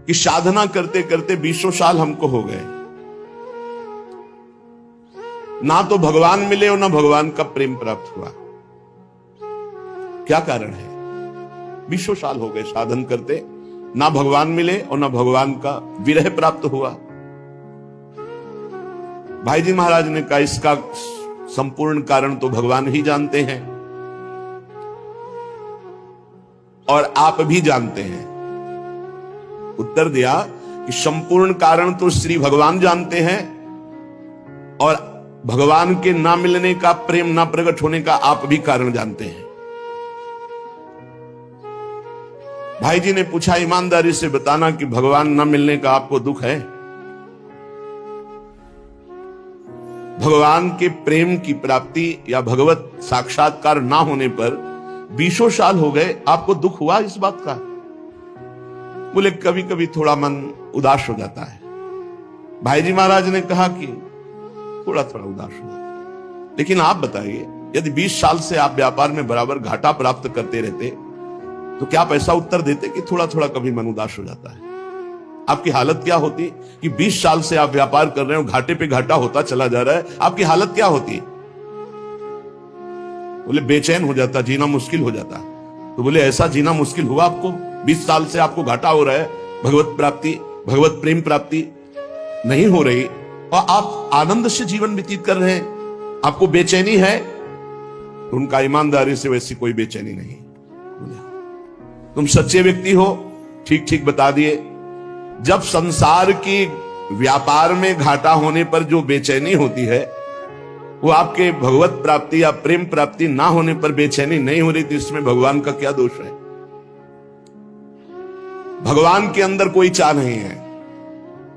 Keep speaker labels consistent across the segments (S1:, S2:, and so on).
S1: कि साधना करते करते 20 साल हमको हो गए, ना तो भगवान मिले और ना भगवान का प्रेम प्राप्त हुआ। क्या कारण है? 20 साल हो गए साधन करते, ना भगवान मिले और ना भगवान का विरह प्राप्त हुआ। भाई जी महाराज ने कहा इसका संपूर्ण कारण तो भगवान ही जानते हैं और आप भी जानते हैं। उत्तर दिया कि संपूर्ण कारण तो श्री भगवान जानते हैं और भगवान के ना मिलने का, प्रेम ना प्रकट होने का आप भी कारण जानते हैं। भाई जी ने पूछा ईमानदारी से बताना कि भगवान ना मिलने का आपको दुख है? भगवान के प्रेम की प्राप्ति या भगवत साक्षात्कार ना होने पर 20 साल हो गए, आपको दुख हुआ इस बात का? बोले कभी कभी थोड़ा मन उदास हो जाता है। भाई जी महाराज ने कहा कि थोड़ा थोड़ा उदास हो जाता है, लेकिन आप बताइए यदि 20 साल से आप व्यापार में बराबर घाटा प्राप्त करते रहते तो क्या आप ऐसा उत्तर देते कि थोड़ा थोड़ा कभी मन उदास हो जाता है? आपकी हालत क्या होती कि 20 साल से आप व्यापार कर रहे हो, घाटे पे घाटा होता चला जा रहा है, आपकी हालत क्या होती? बोले बेचैन हो जाता, जीना मुश्किल हो जाता। तो बोले ऐसा जीना मुश्किल हुआ आपको? 20 साल से आपको घाटा हो रहा है, भगवत प्राप्ति, भगवत प्रेम प्राप्ति नहीं हो रही और आप आनंद से जीवन व्यतीत कर रहे हैं, आपको बेचैनी है? तो उनका ईमानदारी से वैसी कोई बेचैनी नहीं। तुम सच्चे व्यक्ति हो, ठीक ठीक बता दिए। जब संसार की व्यापार में घाटा होने पर जो बेचैनी होती है वो आपके भगवत प्राप्ति या प्रेम प्राप्ति ना होने पर बेचैनी नहीं हो रही, तो इसमें भगवान का क्या दोष है? भगवान के अंदर कोई चाह नहीं है।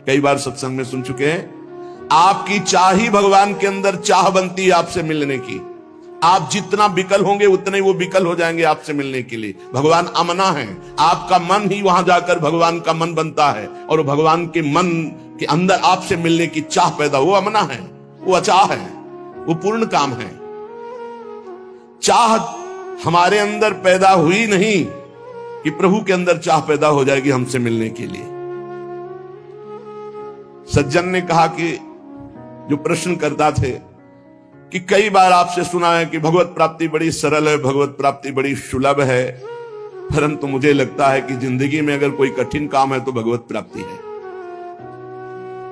S1: कई बार सत्संग में सुन चुके हैं, आपकी चाह ही भगवान के अंदर चाह बनती है आपसे मिलने की। आप जितना विकल होंगे उतने वो विकल हो जाएंगे आपसे मिलने के लिए। भगवान अमना है, आपका मन ही वहां जाकर भगवान का मन बनता है और भगवान के मन के अंदर आपसे मिलने की चाह पैदा, वो अमना है, वो अचाह है, वो पूर्ण काम है। चाह हमारे अंदर पैदा हुई नहीं कि प्रभु के अंदर चाह पैदा हो जाएगी हमसे मिलने के लिए। सज्जन ने कहा कि जो प्रश्न करता थे कि कई बार आपसे सुना है कि भगवत प्राप्ति बड़ी सरल है, भगवत प्राप्ति बड़ी सुलभ है, परंतु मुझे लगता है कि जिंदगी में अगर कोई कठिन काम है तो भगवत प्राप्ति है।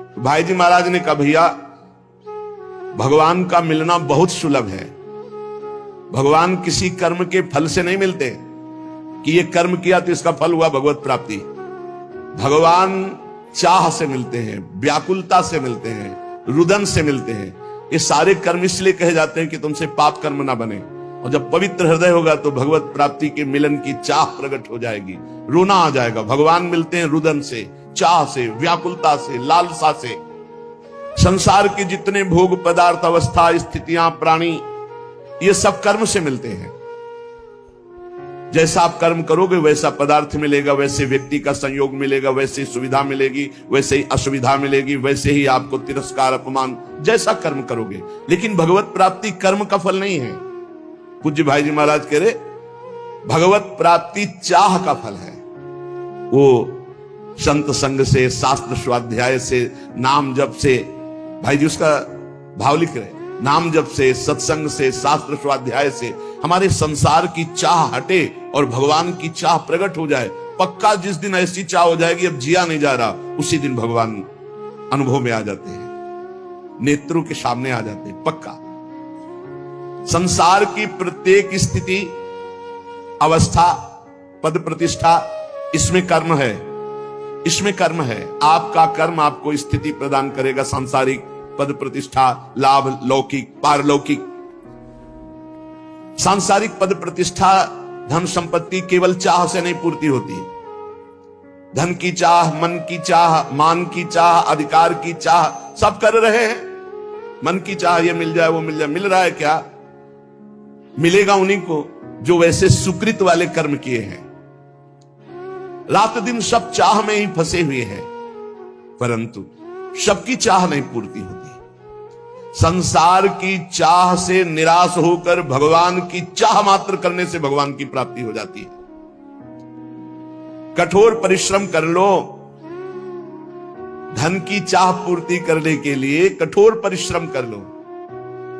S1: तो भाई जी महाराज ने कहा भैया भगवान का मिलना बहुत सुलभ है। भगवान किसी कर्म के फल से नहीं मिलते कि ये कर्म किया तो इसका फल हुआ भगवत प्राप्ति। भगवान चाह से मिलते हैं, व्याकुलता से मिलते हैं, रुदन से मिलते हैं। ये सारे कर्म इसलिए कहे जाते हैं कि तुमसे पाप कर्म ना बने, और जब पवित्र हृदय होगा तो भगवत प्राप्ति के मिलन की चाह प्रकट हो जाएगी, रोना आ जाएगा। भगवान मिलते हैं रुदन से, चाह से, व्याकुलता से, लालसा से। संसार के जितने भोग पदार्थ, अवस्था, स्थितियां, प्राणी, ये सब कर्म से मिलते हैं। जैसा आप कर्म करोगे वैसा पदार्थ मिलेगा, वैसे व्यक्ति का संयोग मिलेगा, वैसे ही सुविधा मिलेगी, वैसे ही असुविधा मिलेगी, वैसे ही आपको तिरस्कार, अपमान, जैसा कर्म करोगे। लेकिन भगवत प्राप्ति कर्म का फल नहीं है। पूज्य भाई जी महाराज कह रहे भगवत प्राप्ति चाह का फल है। वो संत संग से, शास्त्र स्वाध्याय से, नाम जप से, भाई जी उसका भाव लिख रहे, नाम जप से, सत्संग से, शास्त्र स्वाध्याय से हमारे संसार की चाह हटे और भगवान की चाह प्रकट हो जाए। पक्का जिस दिन ऐसी चाह हो जाएगी अब जिया नहीं जा रहा, उसी दिन भगवान अनुभव में आ जाते हैं, नेत्रों के सामने आ जाते हैं। पक्का संसार की प्रत्येक स्थिति, अवस्था, पद प्रतिष्ठा, इसमें कर्म है, इसमें कर्म है। आपका कर्म आपको स्थिति प्रदान करेगा, सांसारिक पद प्रतिष्ठा, लाभ, लौकिक, पारलौकिक। सांसारिक पद प्रतिष्ठा, धन संपत्ति केवल चाह से नहीं पूर्ति होती। धन की चाह, मन की चाह, मान की चाह, अधिकार की चाह, सब कर रहे हैं। मन की चाह ये मिल जाए, वो मिल जाए। मिल रहा है क्या? मिलेगा उन्हीं को जो वैसे सुकृत वाले कर्म किए हैं। रात दिन सब चाह में ही फंसे हुए हैं, परंतु सबकी चाह नहीं पूर्ति होती। संसार की चाह से निराश होकर भगवान की चाह मात्र करने से भगवान की प्राप्ति हो जाती है। कठोर परिश्रम कर लो, धन की चाह पूर्ति करने के लिए कठोर परिश्रम कर लो,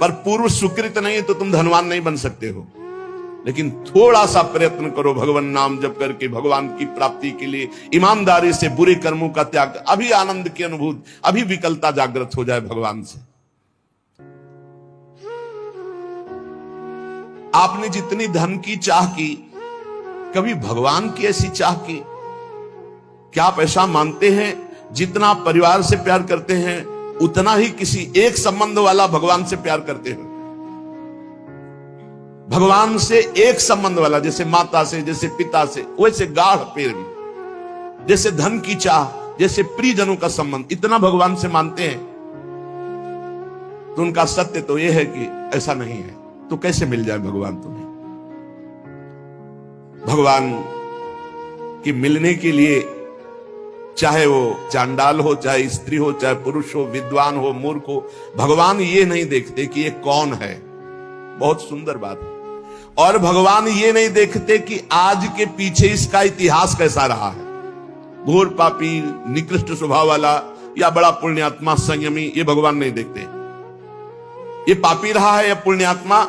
S1: पर पूर्व सुकृत नहीं तो तुम धनवान नहीं बन सकते हो। लेकिन थोड़ा सा प्रयत्न करो भगवान नाम जप करके भगवान की प्राप्ति के लिए, ईमानदारी से बुरे कर्मों का त्याग, अभी आनंद की अनुभूति, अभी विकलता जागृत हो जाए भगवान से। आपने जितनी धन की चाह की, कभी भगवान की ऐसी चाह की? क्या आप ऐसा मानते हैं जितना परिवार से प्यार करते हैं उतना ही किसी एक संबंध वाला भगवान से प्यार करते हैं? भगवान से एक संबंध वाला, जैसे माता से, जैसे पिता से, वैसे गाढ़ प्रेम, जैसे धन की चाह, जैसे प्रियजनों का संबंध, इतना भगवान से मानते हैं। तो उनका सत्य तो यह है कि ऐसा नहीं है। तो कैसे मिल जाए भगवान तुम्हें? भगवान की मिलने के लिए चाहे वो चांडाल हो, चाहे स्त्री हो, चाहे पुरुष हो, विद्वान हो, मूर्ख हो, भगवान ये नहीं देखते कि ये कौन है। बहुत सुंदर बात है। और भगवान ये नहीं देखते कि आज के पीछे इसका इतिहास कैसा रहा है, घोर पापी, निकृष्ट स्वभाव वाला या बड़ा पुण्यात्मा, संयमी, ये भगवान नहीं देखते। ये पापी रहा है या पुण्यात्मा,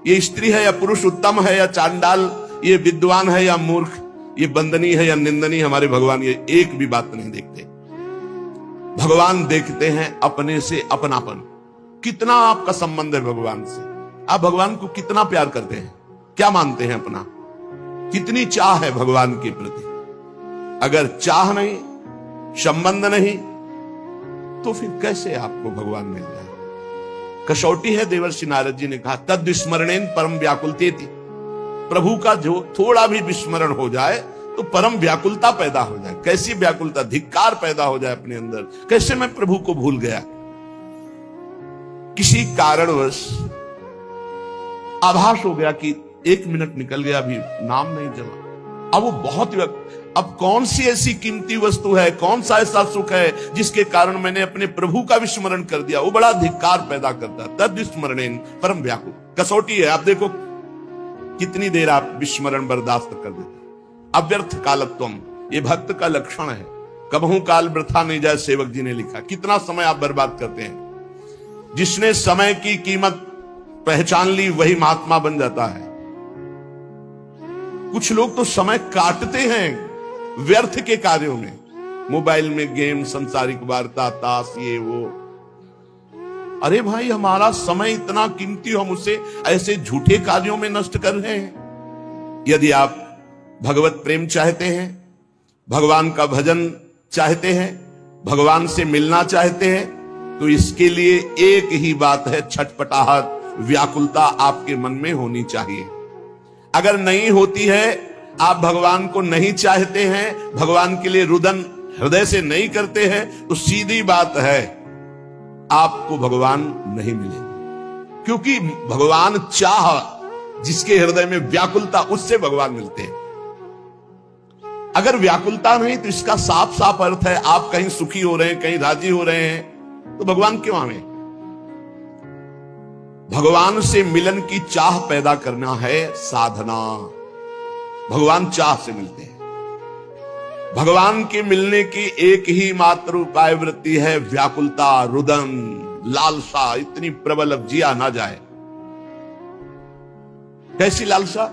S1: ये स्त्री है या पुरुष उत्तम है या चांडाल, ये विद्वान है या मूर्ख, ये वंदनीय है या निंदनीय, हमारे भगवान ये एक भी बात नहीं देखते। भगवान देखते हैं अपने से अपनापन। कितना आपका संबंध है भगवान से? आप भगवान को कितना प्यार करते हैं, क्या मानते हैं अपना, कितनी चाह है भगवान के प्रति? अगर चाह नहीं, संबंध नहीं, तो फिर कैसे आपको भगवान मिल जाए? कसौटी है, देवर्षि नारद जी ने कहा, तद विस्मरणेन परम व्याकुलतेति। प्रभु का जो थोड़ा भी विस्मरण हो जाए तो परम व्याकुलता पैदा हो जाए। कैसी व्याकुलता? धिक्कार पैदा हो जाए अपने अंदर, कैसे मैं प्रभु को भूल गया। किसी कारणवश आभास हो गया कि 1 मिनट निकल गया, अभी नाम नहीं जमा। अब वो बहुत, अब कौन सी ऐसी कीमती वस्तु है, कौन सा ऐसा सुख है जिसके कारण मैंने अपने प्रभु का विस्मरण कर दिया? वो बड़ा धिक्कार पैदा करता। तद विस्मरणेन परम व्याकुल। कसौटी है, आप देखो कितनी देर आप विस्मरण बर्दाश्त कर देते। अव्यर्थ कालत्वम, ये भक्त का लक्षण है। कबहू काल वृथा नहीं जाए, सेवक जी ने लिखा। कितना समय आप बर्बाद करते हैं। जिसने समय की कीमत पहचान ली वही महात्मा बन जाता है। कुछ लोग तो समय काटते हैं व्यर्थ के कार्यों में, मोबाइल में गेम, संसारिक वार्ता, ताश, ये वो। अरे भाई, हमारा समय इतना कीमती, हम उसे ऐसे झूठे कार्यों में नष्ट कर रहे हैं। यदि आप भगवत प्रेम चाहते हैं, भगवान का भजन चाहते हैं, भगवान से मिलना चाहते हैं, तो इसके लिए एक ही बात है, छटपटाहट, व्याकुलता आपके मन में होनी चाहिए। अगर नहीं होती है, आप भगवान को नहीं चाहते हैं, भगवान के लिए रुदन हृदय से नहीं करते हैं, तो सीधी बात है, आपको भगवान नहीं मिलेंगे। क्योंकि भगवान चाह, जिसके हृदय में व्याकुलता, उससे भगवान मिलते हैं। अगर व्याकुलता नहीं तो इसका साफ साफ अर्थ है आप कहीं सुखी हो रहे हैं, कहीं राजी हो रहे हैं, तो भगवान क्यों आवे? भगवान से मिलन की चाह पैदा करना है साधना। भगवान चाह से मिलते हैं। भगवान के मिलने की एक ही मात्र उपाय वृत्ति है, व्याकुलता, रुदन, लालसा इतनी प्रबल अब जिया ना जाए। कैसी लालसा?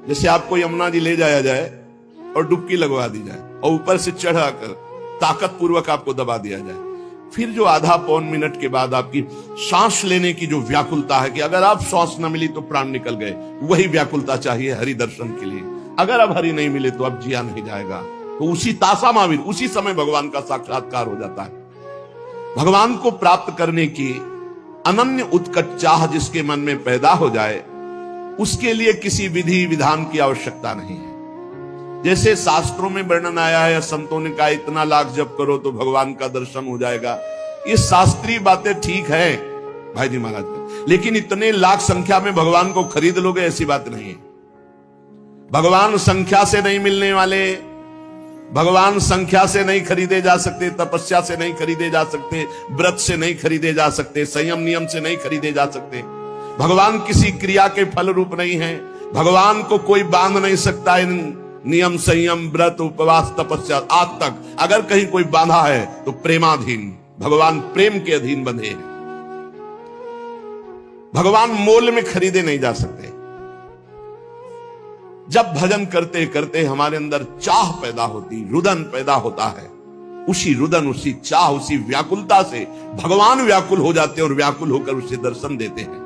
S1: जैसे आपको यमुना जी ले जाया जाए और डुबकी लगवा दी जाए और ऊपर से चढ़ाकर ताकत पूर्वक आपको दबा दिया जाए, फिर जो आधा पौन मिनट के बाद आपकी सांस लेने की जो व्याकुलता है कि अगर आप सांस न मिली तो प्राण निकल गए, वही व्याकुलता चाहिए हरि दर्शन के लिए। अगर अब हरि नहीं मिले तो अब जिया नहीं जाएगा। तो उसी तासा महावीर, उसी समय भगवान का साक्षात्कार हो जाता है। भगवान को प्राप्त करने की अनन्य उत्कट चाह जिसके मन में पैदा हो जाए, उसके लिए किसी विधि विधान की आवश्यकता नहीं है। जैसे शास्त्रों में वर्णन आया है, संतों ने कहा इतना लाख जप करो तो भगवान का दर्शन हो जाएगा। ये शास्त्रीय बातें ठीक है भाई जी महाराज, लेकिन इतने लाख संख्या में भगवान को खरीद लोगे, ऐसी बात नहीं है। भगवान संख्या से नहीं मिलने वाले, भगवान संख्या से नहीं खरीदे जा सकते, तपस्या से नहीं खरीदे जा सकते, व्रत से नहीं खरीदे जा सकते, संयम नियम से नहीं खरीदे जा सकते। भगवान किसी क्रिया के फल रूप नहीं है। भगवान को कोई बांध नहीं सकता इन नियम संयम व्रत उपवास तपस्या आज तक अगर कहीं कोई बांधा है तो प्रेमाधीन, भगवान प्रेम के अधीन बंधे हैं। भगवान मोल में खरीदे नहीं जा सकते। जब भजन करते करते हमारे अंदर चाह पैदा होती, रुदन पैदा होता है, उसी रुदन, उसी चाह, उसी व्याकुलता से भगवान व्याकुल हो जाते हैं और व्याकुल होकर उसे दर्शन देते हैं।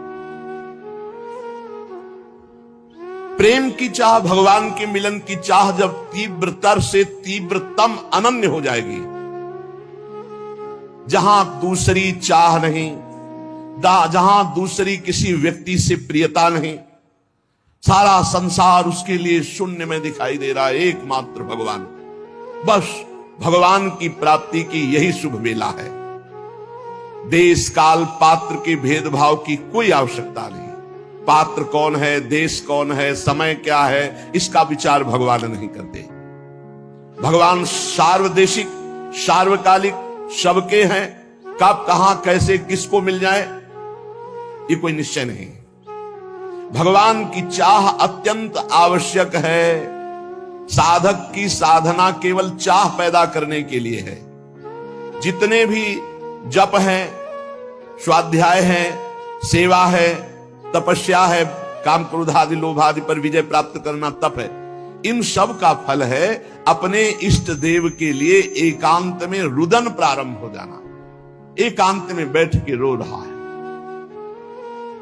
S1: प्रेम की चाह, भगवान के मिलन की चाह जब तीव्रतर से तीव्रतम अनन्य हो जाएगी, जहां दूसरी चाह नहीं, जहां दूसरी किसी व्यक्ति से प्रियता नहीं, सारा संसार उसके लिए शून्य में दिखाई दे रहा है, एकमात्र भगवान। बस भगवान की प्राप्ति की यही शुभ वेला है। देश काल पात्र के भेदभाव की कोई आवश्यकता नहीं। पात्र कौन है, देश कौन है, समय क्या है, इसका विचार भगवान नहीं करते। भगवान सार्वदेशिक, सार्वकालिक, सबके हैं। कब, कहां, कैसे, किसको मिल जाए, ये कोई निश्चय नहीं। भगवान की चाह अत्यंत आवश्यक है। साधक की साधना केवल चाह पैदा करने के लिए है। जितने भी जप हैं, स्वाध्याय है, सेवा है, तपस्या है, काम क्रोध आदि लोभ आदि पर विजय प्राप्त करना तप है, इन सब का फल है अपने इष्ट देव के लिए एकांत में रुदन प्रारंभ हो जाना। एकांत में बैठ के रो रहा है,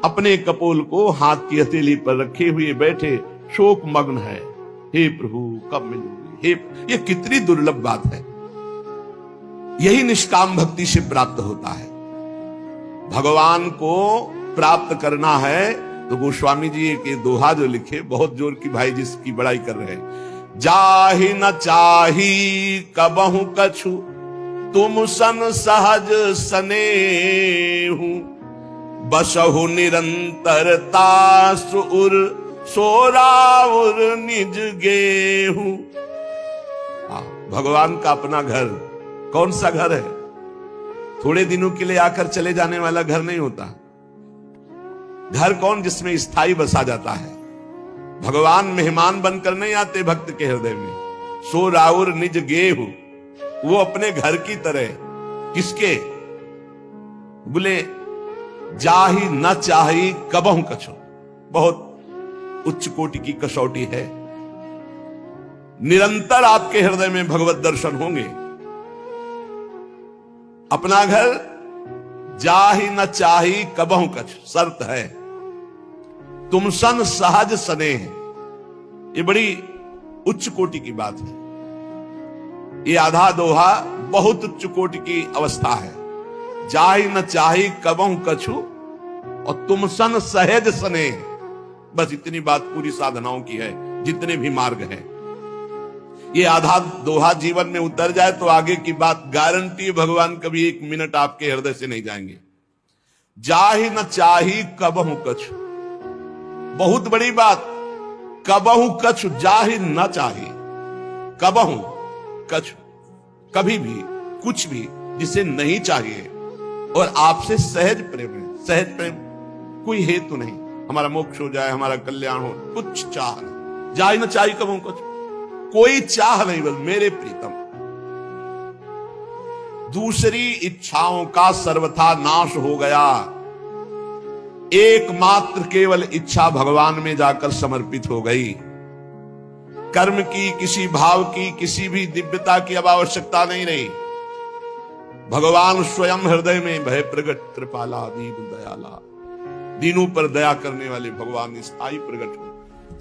S1: अपने कपोल को हाथ की हथेली पर रखे हुए बैठे शोक मग्न है। हे प्रभु कब मिलोगे, हे, ये कितनी दुर्लभ बात है। यही निष्काम भक्ति से प्राप्त होता है। भगवान को प्राप्त करना है तो गोस्वामी जी एक दोहा जो लिखे, बहुत जोर की भाई जिसकी बड़ाई कर रहे हैं। जाहि न चाही कबहु कछु, तुम सन सहज सनेहु, बसहु निरंतरता सुर सोराउर निज गेहूं। भगवान का अपना घर कौन सा घर है? थोड़े दिनों के लिए आकर चले जाने वाला घर नहीं होता। घर कौन जिसमें स्थायी बसा जाता है। भगवान मेहमान बनकर नहीं आते भक्त के हृदय में। सो राउर निज गेहूं, वो अपने घर की तरह। किसके? बोले जाही न चाही कबहु कछु, बहुत उच्च कोटि की कसौटी है। निरंतर आपके हृदय में भगवत दर्शन होंगे। अपना घर जाही न चाही कबहु कछु, शर्त है तुम सन सहज स्नेह। ये बड़ी उच्च कोटि की बात है। ये आधा दोहा बहुत उच्च कोटि की अवस्था है। जाही न चाही कबहु कछु और तुम सन सहज स्नेह। बस इतनी बात पूरी साधनाओं की है, जितने भी मार्ग हैं। ये आधा दोहा जीवन में उतर जाए तो आगे की बात गारंटी, भगवान कभी एक मिनट आपके हृदय से नहीं जाएंगे। जाही न चाही कबहु कछु, बहुत बड़ी बात। कबहु कछु, जाही न चाही कबहु कछु, कभी भी कुछ भी जिसे नहीं चाहिए और आपसे सहज प्रेम है। सहज प्रेम, कोई हेतु नहीं, हमारा मोक्ष हो जाए, हमारा कल्याण हो, कुछ चाह नहीं। जाही न चाही कबहु कछु, कोई चाह नहीं, बस मेरे प्रीतम। दूसरी इच्छाओं का सर्वथा नाश हो गया। एकमात्र केवल इच्छा भगवान में जाकर समर्पित हो गई। कर्म की, किसी भाव की, किसी भी दिव्यता की अब आवश्यकता नहीं रही। भगवान स्वयं हृदय में भय प्रगट कृपाला दीन दयाला, दीनों पर दया करने वाले भगवान स्थायी प्रगट हो।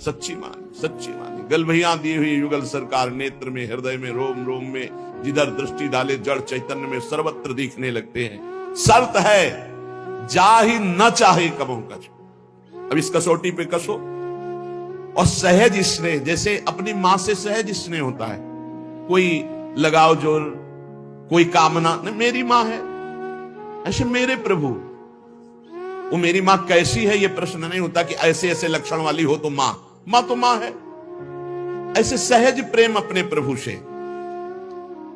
S1: सच्ची मानी, सच्ची मानी। गलभैया दी हुई युगल सरकार नेत्र में, हृदय में, रोम रोम में, जिधर दृष्टि डाले जड़ चैतन्य में सर्वत्र दिखने लगते हैं। शर्त है जाही न चाहे कबहु कछु। अब इस कसौटी पे कसो। और सहज स्नेह, जैसे अपनी मां से सहज स्नेह होता है, कोई लगाव जोर, कोई कामना नहीं, मेरी मां है, ऐसे मेरे प्रभु। वो मेरी मां कैसी है ये प्रश्न नहीं होता कि ऐसे ऐसे लक्षण वाली हो तो मां तो मां है। ऐसे सहज प्रेम अपने प्रभु से।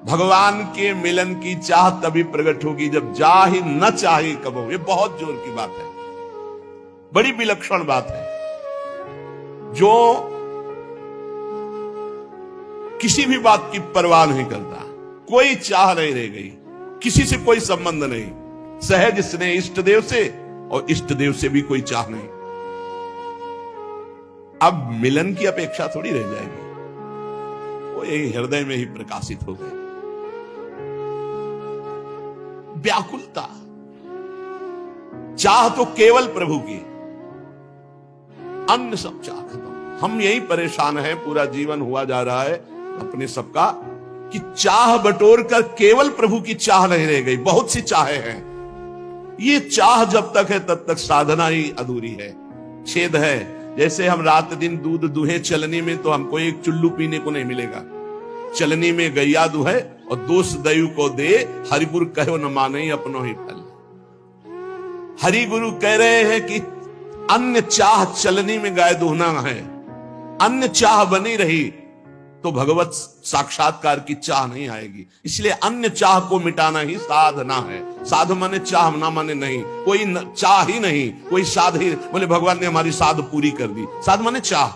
S1: भगवान के मिलन की चाह तभी प्रकट होगी जब जाही न चाही कबहु। ये बहुत जोर की बात है, बड़ी विलक्षण बात है। जो किसी भी बात की परवाह नहीं करता, कोई चाह नहीं रह गई, किसी से कोई संबंध नहीं, सहज स्नेह इष्ट देव से और इष्ट देव से भी कोई चाह नहीं। अब मिलन की अपेक्षा थोड़ी रह जाएगी, वो यही हृदय में ही प्रकाशित हो गए। व्याकुलता, चाह तो केवल प्रभु की, अन्य सब चाह खत्म। हम यही परेशान हैं, पूरा जीवन हुआ जा रहा है अपने सबका कि चाह बटोर कर केवल प्रभु की चाह नहीं रह गई, बहुत सी चाहें हैं। ये चाह जब तक है तब तक साधना ही अधूरी है, छेद है। जैसे हम रात दिन दूध दुहे चलनी में, तो हमको एक चुल्लू पीने को नहीं मिलेगा। चलनी में गैया दुहे और दोष दयु को दे, हरिगुरु कहो न माने अपनो ही फल। हरि गुरु कह रहे हैं कि अन्य चाह चलनी में गाय दुहना है, अन्य चाह बनी रही तो भगवत साक्षात्कार की चाह नहीं आएगी। इसलिए अन्य चाह को मिटाना ही साधना है। साध माने चाह, ना माने नहीं, कोई चाह ही नहीं, कोई साध ही। बोले भगवान ने हमारी साध पूरी कर दी, साध माने चाह,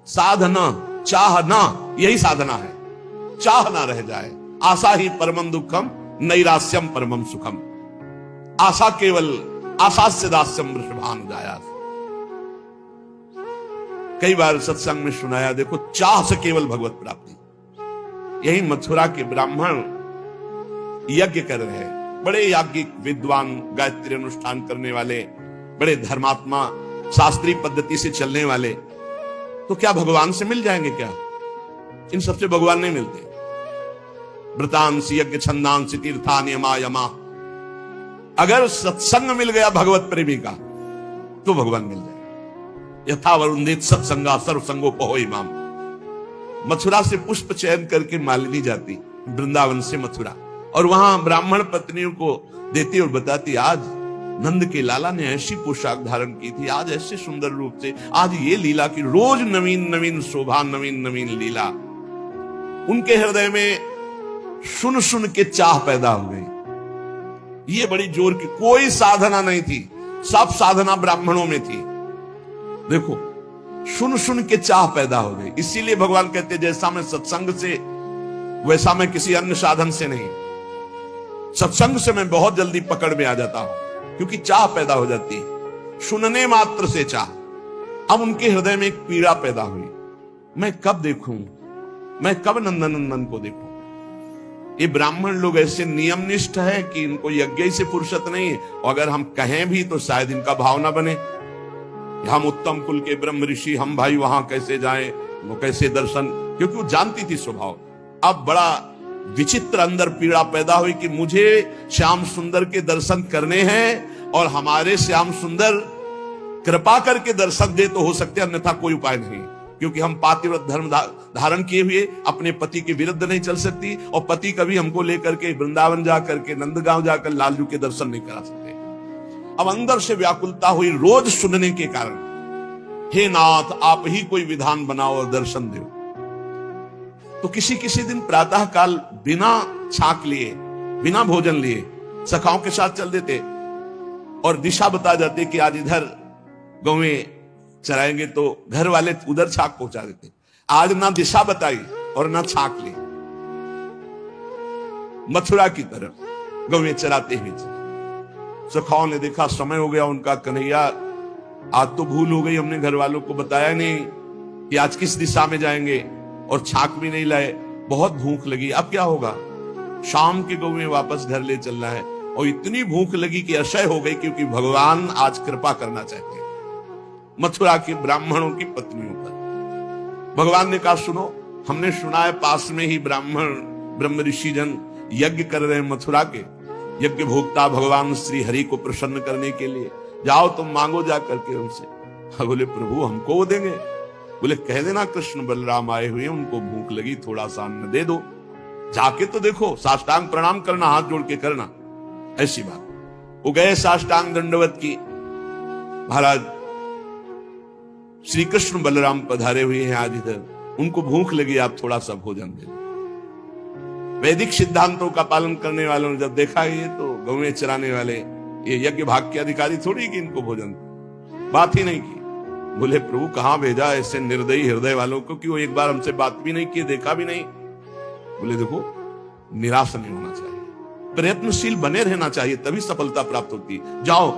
S1: साधना चाहना, यही साधना है। चाह ना रह जाए। आशा ही परमं दुखम नैरास्यम परमं सुखम। आशा केवल आशास्य दास्यम वृषभान जाया। कई बार सत्संग में सुनाया, देखो चाह से केवल भगवत प्राप्ति। यही मथुरा के ब्राह्मण यज्ञ कर रहे हैं, बड़े याज्ञिक विद्वान, गायत्री अनुष्ठान करने वाले, बड़े धर्मात्मा, शास्त्रीय पद्धति से चलने वाले। तो क्या भगवान से मिल जाएंगे क्या? इन सबसे भगवान नहीं मिलते। व्रतांसी यज्ञ छंदांसी तीर्थानि यमा यमा। अगर सत्संग मिल गया भगवत प्रेमी का तो भगवान मिल जाए। यथा वरुणित सत्संगा सर्वसंगोपहो इमाम। मथुरा से पुष्प चयन करके मालिनी जाती वृंदावन से मथुरा, और वहां ब्राह्मण पत्नियों को देती और बताती, आज नंद के लाला ने ऐसी पोशाक धारण की थी, आज ऐसे सुंदर रूप से, आज ये लीला की, रोज नवीन नवीन शोभा, नवीन नवीन लीला। उनके हृदय में सुन सुन के चाह पैदा हो गई। ये बड़ी जोर की, कोई साधना नहीं थी, सब साधना ब्राह्मणों में थी। देखो, सुन सुन के चाह पैदा हो गई। इसीलिए भगवान कहते, जैसा मैं सत्संग से, वैसा मैं किसी अन्य साधन से नहीं। सत्संग से मैं बहुत जल्दी पकड़ में आ जाता हूं, क्योंकि चाह पैदा हो जाती है, सुनने मात्र से चाह। अब उनके हृदय में एक पीड़ा पैदा हुई, मैं कब देखूं, मैं कब नंदनंदन को देखूं। ये ब्राह्मण लोग ऐसे नियमनिष्ठ है कि इनको यज्ञ से फुर्सत नहीं है, और अगर हम कहें भी तो शायद इनका भाव ना बने। हम उत्तम कुल के ब्रह्म ऋषि, हम भाई वहां कैसे जाएं, वो कैसे दर्शन, क्योंकि वो जानती थी स्वभाव। अब बड़ा विचित्र अंदर पीड़ा पैदा हुई कि मुझे श्याम सुंदर के दर्शन करने हैं, और हमारे श्याम सुंदर कृपा करके दर्शन दे तो हो सकते, अन्यथा कोई उपाय नहीं। क्योंकि हम पातिव्रत धर्म धारण किए हुए अपने पति के विरुद्ध नहीं चल सकती, और पति कभी हमको लेकर के वृंदावन जाकर के, नंदगांव जाकर लालजू के दर्शन नहीं करा सकते। अब अंदर से व्याकुलता हुई रोज सुनने के कारण, हे नाथ आप ही कोई विधान बनाओ और दर्शन दो। तो किसी किसी दिन प्रातः काल बिना छाक लिए, बिना भोजन लिए सखाओं के साथ चल देते और दिशा बता जाते कि आज इधर गौवें चराएंगे, तो घर वाले उधर छाक पहुंचा देते। आज ना दिशा बताई और ना छाक ली, मथुरा की तरफ गौवें चराते हुए चले। सखाओं ने देखा समय हो गया उनका, कन्हैया आज तो भूल हो गई, हमने घर वालों को बताया नहीं कि आज किस दिशा में जाएंगे, और छाक भी नहीं लाए, बहुत भूख लगी, अब क्या होगा। शाम के गौवें वापस घर ले चलना है, और इतनी भूख लगी कि अशय हो गई, क्योंकि भगवान आज कृपा करना चाहते हैं मथुरा के ब्राह्मणों की पत्नियों पर। भगवान ने कहा, सुनो, हमने सुना है पास में ही ब्राह्मण ब्रह्म ऋषि जन यज्ञ कर रहे हैं मथुरा के, यज्ञ भोक्ता भगवान श्री हरि को प्रसन्न करने के लिए, जाओ तुम मांगो जा करके उनसे। बोले प्रभु हमको वो देंगे? बोले कह देना कृष्ण बलराम आए हुए, उनको भूख लगी, थोड़ा सा अन्न दे दो, जाके तो देखो, साष्टांग प्रणाम करना, हाथ जोड़ के करना, ऐसी बात। वो गए, साष्टांग दंडवत की, महाराज श्री कृष्ण बलराम पधारे हुए हैं आज इधर, उनको भूख लगी, आप थोड़ा सा भोजन दे दो। वैदिक सिद्धांतों का पालन करने वालों ने जब देखा ये तो गौवें चराने वाले, ये यज्ञ भाग के अधिकारी थोड़ी कि इनको भोजन, बात ही नहीं की। बोले प्रभु कहां भेजा ऐसे निर्दयी हृदय वालों को कि वो एक बार हमसे बात भी नहीं की, देखा भी नहीं, बोले देखो, निराश नहीं होना चाहिए, प्रयत्नशील बने रहना चाहिए, तभी सफलता प्राप्त होती है। जाओ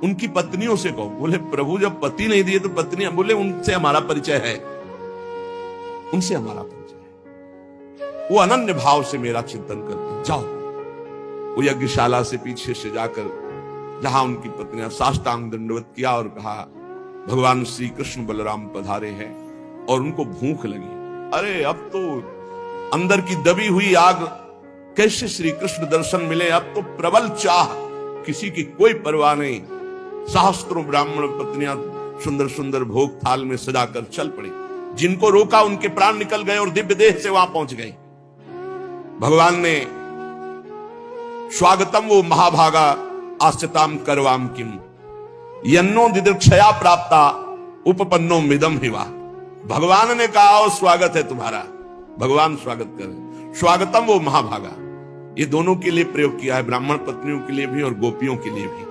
S1: उनकी पत्नियों से कहो। बोले प्रभु जब पति नहीं दिए तो पत्नियां, बोले उनसे हमारा परिचय है, उनसे हमारा परिचय है, वो अनन्य भाव से मेरा चिंतन करते हैं। जाओ वो यज्ञशाला से पीछे से जाकर जहां उनकी पत्नियां साष्टांग दंडवत किया और कहा भगवान श्री कृष्ण बलराम पधारे हैं, और उनको भूख लगी। अरे अब तो अंदर की दबी हुई आग, कैसे श्री कृष्ण दर्शन मिले, अब तो प्रबल चाह, किसी की कोई परवाह नहीं। सहस्त्रों ब्राह्मण पत्नियां सुंदर सुंदर भोग थाल में सजाकर चल पड़ी। जिनको रोका उनके प्राण निकल गए और दिव्य देह से वहां पहुंच गए। भगवान ने स्वागतम वो महाभागा आस्यताम करवाम किम यन्नो दिदृक्षया प्राप्ता उपपन्नो मिदम हिवा। भगवान ने कहा ओ स्वागत है तुम्हारा, भगवान स्वागत करें। स्वागतम वो महाभागा, ये दोनों के लिए प्रयोग किया है, ब्राह्मण पत्नियों के लिए भी और गोपियों के लिए भी।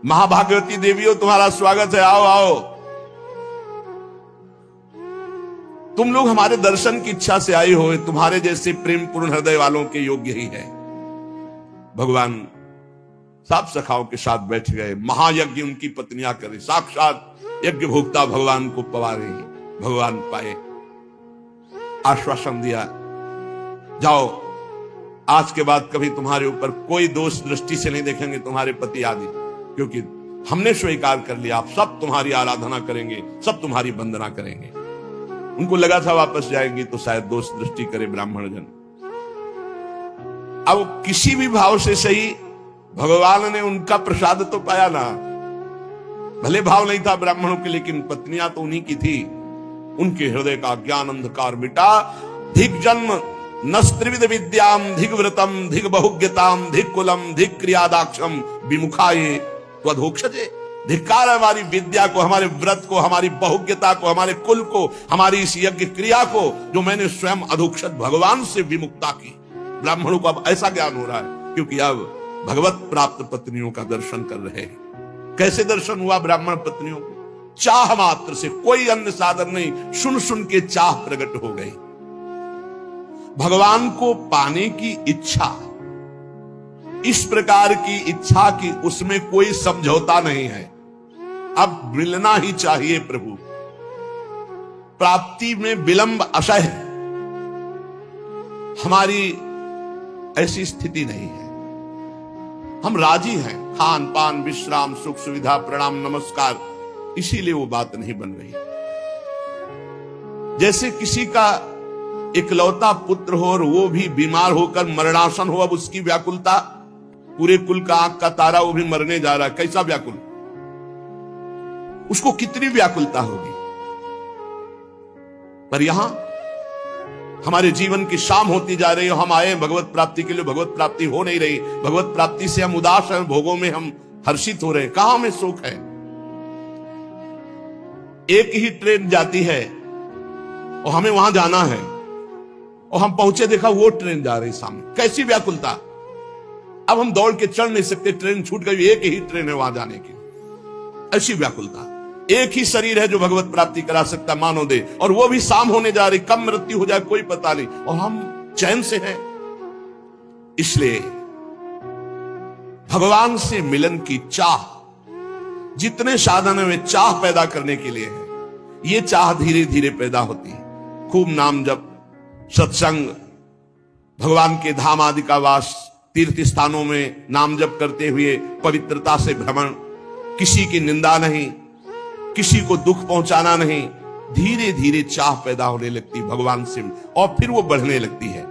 S1: महाभागवती देवियों तुम्हारा स्वागत है, आओ आओ, तुम लोग हमारे दर्शन की इच्छा से आई हो, तुम्हारे जैसे प्रेम पूर्ण हृदय वालों के योग्य ही है। भगवान सब सखाओं के साथ बैठ गए, महायज्ञ उनकी पत्नियां करे, साक्षात यज्ञ भोक्ता भगवान को पवा रही। भगवान पाए, आश्वासन दिया, जाओ आज के बाद कभी तुम्हारे ऊपर कोई दोष दृष्टि से नहीं देखेंगे तुम्हारे पति आदि, क्योंकि हमने स्वीकार कर लिया, आप सब तुम्हारी आराधना करेंगे, सब तुम्हारी वंदना करेंगे। उनको लगा था वापस जाएंगी तो शायद दोष दृष्टि करे ब्राह्मण जन। अब किसी भी भाव से सही भगवान ने उनका प्रसाद तो पाया ना, भले भाव नहीं था ब्राह्मणों के, लेकिन पत्नियां तो उन्हीं की थी। उनके हृदय का ज्ञान अंधकार मिटा। धिक जन्म नस्त्रिविध विद्याम धिक व्रतम धिक बहुज्ञताम धिक कुलम धिक क्रियादाक्षम विमुखाये त्वधोक्षजे। धिक्कार है हमारी विद्या को, हमारे व्रत को, हमारी बहुज्ञता को, हमारे कुल को, हमारी इस यज्ञ क्रिया को, जो मैंने स्वयं अधोक्षत भगवान से विमुक्ता की। ब्राह्मणों को अब ऐसा ज्ञान हो रहा है, क्योंकि अब भगवत प्राप्त पत्नियों का दर्शन कर रहे हैं। कैसे दर्शन हुआ ब्राह्मण पत्नियों को? चाह मात्र से, कोई अन्य साधन नहीं, सुन सुन के चाह प्रकट हो गई। भगवान को पाने की इच्छा, इस प्रकार की इच्छा की उसमें कोई समझौता नहीं है। अब मिलना ही चाहिए प्रभु, प्राप्ति में विलंब असह्य। हमारी ऐसी स्थिति नहीं है, हम राजी हैं, खान पान विश्राम सुख सुविधा प्रणाम नमस्कार, इसीलिए वो बात नहीं बन रही। जैसे किसी का इकलौता पुत्र हो और वो भी बीमार होकर मरणासन हो, अब उसकी व्याकुलता, पूरे कुल का आंख का तारा वो भी मरने जा रहा है, कैसा व्याकुल, उसको कितनी व्याकुलता होगी। पर यहां हमारे जीवन की शाम होती जा रही है, हम आए भगवत प्राप्ति के लिए, भगवत प्राप्ति हो नहीं रही, भगवत प्राप्ति से हम उदास हैं, भोगों में हम हर्षित हो रहे हैं। कहां हमें सुख है? एक ही ट्रेन जाती है और हमें वहां जाना है, और हम पहुंचे देखा वो ट्रेन जा रही सामने, कैसी व्याकुलता। अब हम दौड़ के चढ़ नहीं सकते, ट्रेन छूट गई, एक ही ट्रेन है वहां जाने की, ऐसी व्याकुलता। एक ही शरीर है जो भगवत प्राप्ति करा सकता मानो दे, और वो भी शाम होने जा रही, कब मृत्यु हो जाए कोई पता नहीं, और हम चैन से हैं। इसलिए भगवान से मिलन की चाह, जितने साधन है वे चाह पैदा करने के लिए है। ये चाह धीरे धीरे पैदा होती है। खूब नाम जप, सत्संग, भगवान के धाम आदि का वास, तीर्थ स्थानों में नाम जप करते हुए पवित्रता से भ्रमण, किसी की निंदा नहीं, किसी को दुख पहुंचाना नहीं। धीरे धीरे चाह पैदा होने लगती भगवान से, और फिर वो बढ़ने लगती है।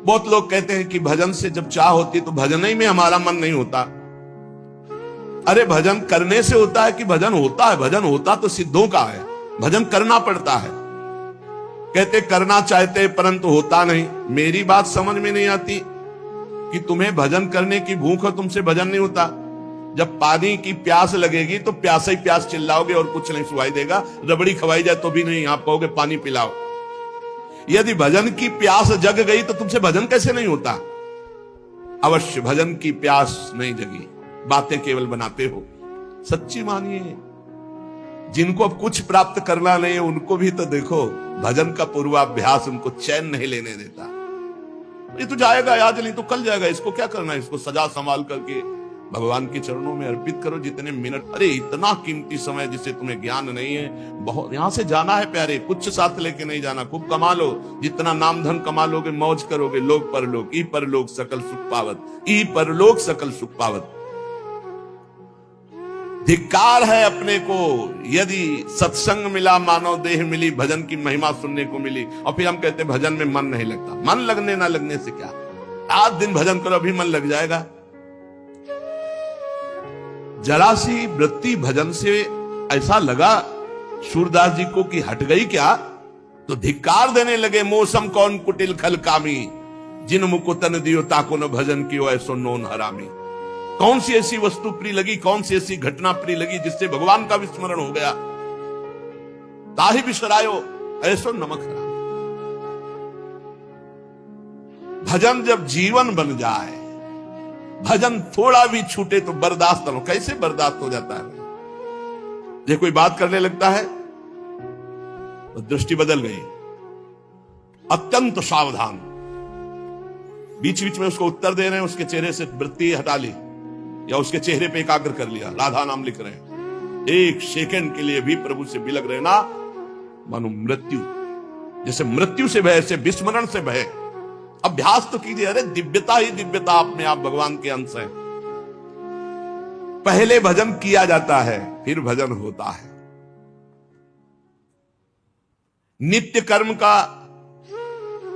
S1: बहुत लोग कहते हैं कि भजन से जब चाह होती है तो भजन ही में हमारा मन नहीं होता। अरे भजन करने से होता है कि भजन होता है? भजन होता तो सिद्धों का है, भजन करना पड़ता है। कहते करना चाहते परंतु होता नहीं। मेरी बात समझ में नहीं आती कि तुम्हें भजन करने की भूख है, तुमसे भजन नहीं होता। जब पानी की प्यास लगेगी तो प्यास ही प्यास चिल्लाओगे और कुछ नहीं सुनाई देगा। रबड़ी खवाई जाए तो भी नहीं, आप कहोगे पानी पिलाओ। यदि भजन की प्यास जग गई तो तुमसे भजन कैसे नहीं होता? अवश्य भजन की प्यास नहीं जगी, बातें केवल बनाते हो। सच्ची मानिए, जिनको अब कुछ प्राप्त करना नहीं है उनको भी तो देखो, भजन का पूर्वाभ्यास उनको चैन नहीं लेने देता। ये तो जाएगा आज, नहीं तो कल जाएगा, इसको क्या करना है, इसको सजा संभाल करके भगवान के चरणों में अर्पित करो। जितने मिनट, अरे इतना कीमती समय जिसे तुम्हें ज्ञान नहीं है, बहुत यहां से जाना है प्यारे, कुछ साथ लेके नहीं जाना। खूब कमा लो, जितना नाम धन कमा लोगे, मौज करोगे, लोक परलोक, ई परलोक सकल सुख पावत, ई परलोक सकल सुख पावत। धिक्कार है अपने को यदि सत्संग मिला, मानव देह मिली, भजन की महिमा सुनने को मिली, और फिर हम कहते भजन में मन नहीं लगता। मन लगने ना लगने से क्या, रात दिन भजन करो, अभी मन लग जाएगा। जरा सी वृत्ति भजन से ऐसा लगा सूरदास जी को कि हट गई क्या, तो धिक्कार देने लगे। मौसम कौन कुटिल खल कामी, जिन मुकुतन दियो ताको न भजन कियो ऐसो नोन हरामी। कौन सी ऐसी वस्तु प्रिय लगी, कौन सी ऐसी घटना प्रिय लगी जिससे भगवान का विस्मरण हो गया। ताहि बिसरायो ऐसो नमक हरामी। भजन जब जीवन बन जाए, भजन थोड़ा भी छूटे तो बर्दाश्त न हो। कैसे बर्दाश्त हो जाता है, ये कोई बात करने लगता है तो दृष्टि बदल गई, अत्यंत सावधान, बीच बीच में उसको उत्तर दे रहे हैं, उसके चेहरे से वृत्ति हटा ली या उसके चेहरे पे एकाग्र कर लिया, राधा नाम लिख रहे हैं, एक सेकंड के लिए भी प्रभु से बिलग रहना मानो मृत्यु, जैसे मृत्यु से भय, से विस्मरण से भय। अभ्यास तो कीजिए, अरे दिव्यता ही दिव्यता, आप में आप भगवान के अंश हैं। पहले भजन किया जाता है, फिर भजन होता है। नित्य कर्म का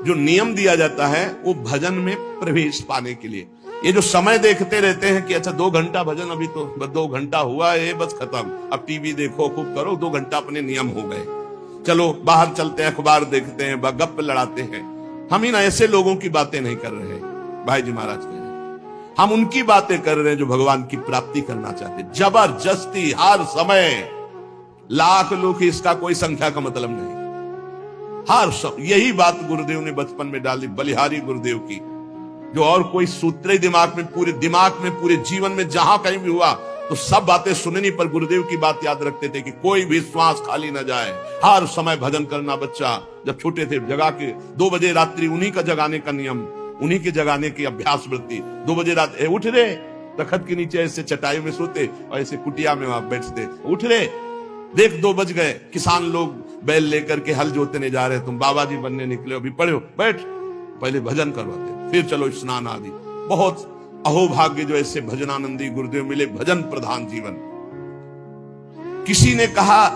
S1: जो नियम दिया जाता है वो भजन में प्रवेश पाने के लिए। ये जो समय देखते रहते हैं कि अच्छा 2 घंटा भजन, अभी तो 2 घंटा हुआ है बस खत्म, अब टीवी देखो खूब करो, 2 घंटा अपने नियम हो गए, चलो बाहर चलते हैं, अखबार देखते हैं, गप्प लड़ाते हैं। हम इन ऐसे लोगों की बातें नहीं कर रहे, भाई जी महाराज कह रहे हैं, हम उनकी बातें कर रहे हैं जो भगवान की प्राप्ति करना चाहते। जबरदस्ती हर समय, लाख लोग, इसका कोई संख्या का मतलब नहीं, हर सब। यही बात गुरुदेव ने बचपन में डाली, बलिहारी गुरुदेव की, जो और कोई सूत्र ही दिमाग में, पूरे जीवन में जहां कहीं भी हुआ तो सब बातें सुननी, पर गुरुदेव की बात याद रखते थे कि कोई भी श्वास खाली ना जाए, हर समय भजन करना। बच्चा जब छोटे थे जगा के 2 बजे रात्रि, उन्हीं का जगाने का नियम, उन्हीं के जगाने की अभ्यास वृत्ति। 2 बजे रात उठ रे, तखत के नीचे ऐसे चटाई में सोते और ऐसे कुटिया में वहां बैठते, उठ रे, देख 2 बज गए, किसान लोग बैल लेकर के हल जोतने जा रहे, तुम बाबा जी बनने निकले, अभी पढ़ो, बैठ, पहले भजन करवाते, फिर चलो स्नान आदि। बहुत अहोभाग्य जो ऐसे भजनानंदी गुरुदेव मिले, भजन प्रधान जीवन। किसी ने कहा